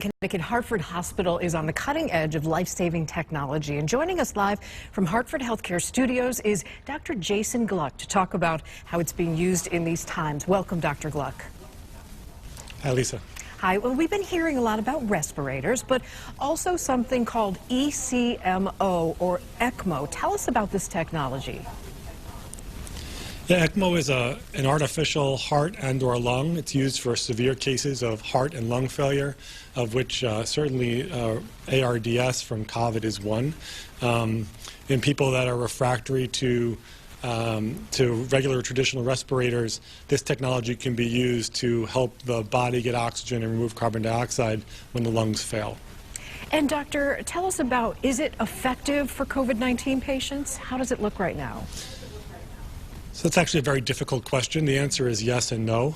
Connecticut Hartford Hospital is on the cutting edge of life-saving technology. And joining us live from Hartford HealthCare studios is Dr. Jason Gluck to talk about how it's being used in these times. Welcome, Dr. Gluck. Hi, Lisa. Hi. Well, we've been hearing a lot about respirators, but also something called ECMO or ECMO. Tell us about this technology. Yeah, ECMO is an artificial heart and or lung. It's used for severe cases of heart and lung failure, of which certainly ARDS from COVID is one. In people that are refractory to regular traditional respirators, this technology can be used to help the body get oxygen and remove carbon dioxide when the lungs fail. And doctor, tell us about, is it effective for COVID-19 patients? How does it look right now? So that's actually a very difficult question. The answer is yes and no.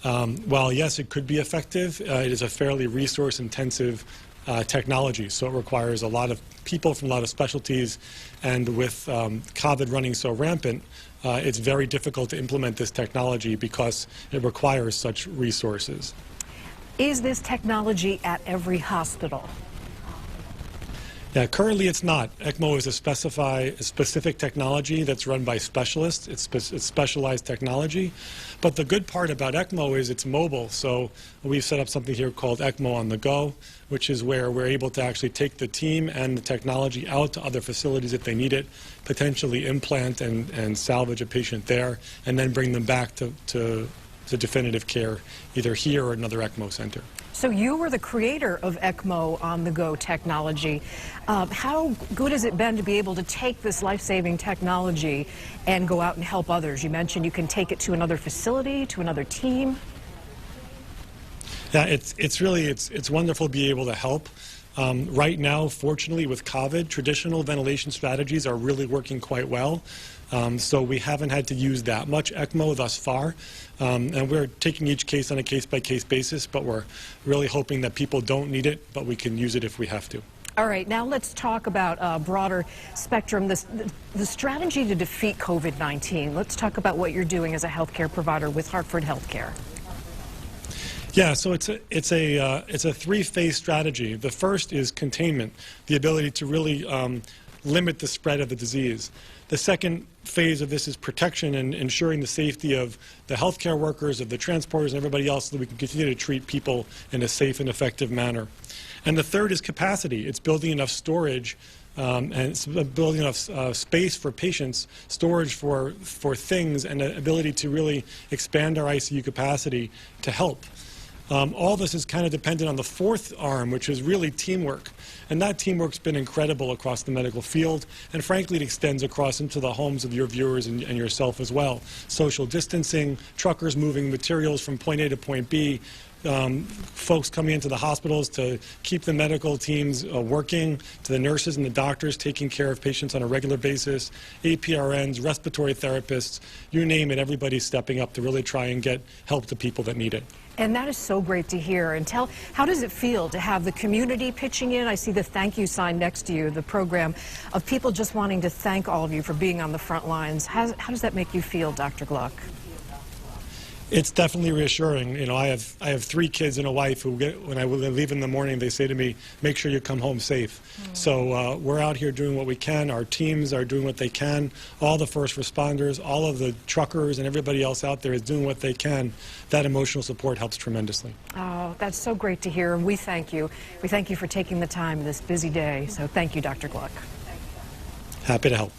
While yes, it could be effective, it is a fairly resource-intensive technology, so it requires a lot of people from a lot of specialties, and with COVID running so rampant, it's very difficult to implement this technology because it requires such resources. Is this technology at every hospital? Yeah, currently it's not. ECMO is a specific technology that's run by specialists. It's specialized technology. But the good part about ECMO is it's mobile. So we've set up something here called ECMO on the go, which is where we're able to actually take the team and the technology out to other facilities if they need it, potentially implant and salvage a patient there, and then bring them back to definitive care, either here or another ECMO center. So you were the creator of ECMO on the go technology. How good has it been to be able to take this life-saving technology and go out and help others? You mentioned you can take it to another facility, to another team. Yeah, it's wonderful to be able to help. Right now, fortunately, with COVID, traditional ventilation strategies are really working quite well. So we haven't had to use that much ECMO thus far. And we're taking each case on a case-by-case basis, but we're really hoping that people don't need it, but we can use it if we have to. All right, now let's talk about a broader spectrum, the strategy to defeat COVID-19. Let's talk about what you're doing as a healthcare provider with Hartford HealthCare. Yeah, so it's a three-phase strategy. The first is containment, the ability to really limit the spread of the disease. The second phase of this is protection and ensuring the safety of the healthcare workers, of the transporters, and everybody else, so that we can continue to treat people in a safe and effective manner. And the third is capacity. It's building enough storage and it's building enough space for patients, storage for things, and the ability to really expand our ICU capacity to help. All this is kind of dependent on the fourth arm, which is really teamwork. And that teamwork's been incredible across the medical field. And frankly, it extends across into the homes of your viewers and yourself as well. Social distancing, truckers moving materials from point A to point B, folks coming into the hospitals to keep the medical teams working, to the nurses and the doctors taking care of patients on a regular basis, APRNs, respiratory therapists, you name it, everybody's stepping up to really try and get help to people that need it. And that is so great to hear. And how does it feel to have the community pitching in? I see the thank you sign next to you, the program of people just wanting to thank all of you for being on the front lines. How does that make you feel, Dr. Gluck? It's definitely reassuring. You know, I have 3 kids and a wife who, when I leave in the morning, they say to me, make sure you come home safe. So we're out here doing what we can. Our teams are doing what they can. All the first responders, all of the truckers, and everybody else out there is doing what they can. That emotional support helps tremendously. Oh, that's so great to hear. And we thank you. We thank you for taking the time this busy day. So thank you, Dr. Gluck. Happy to help.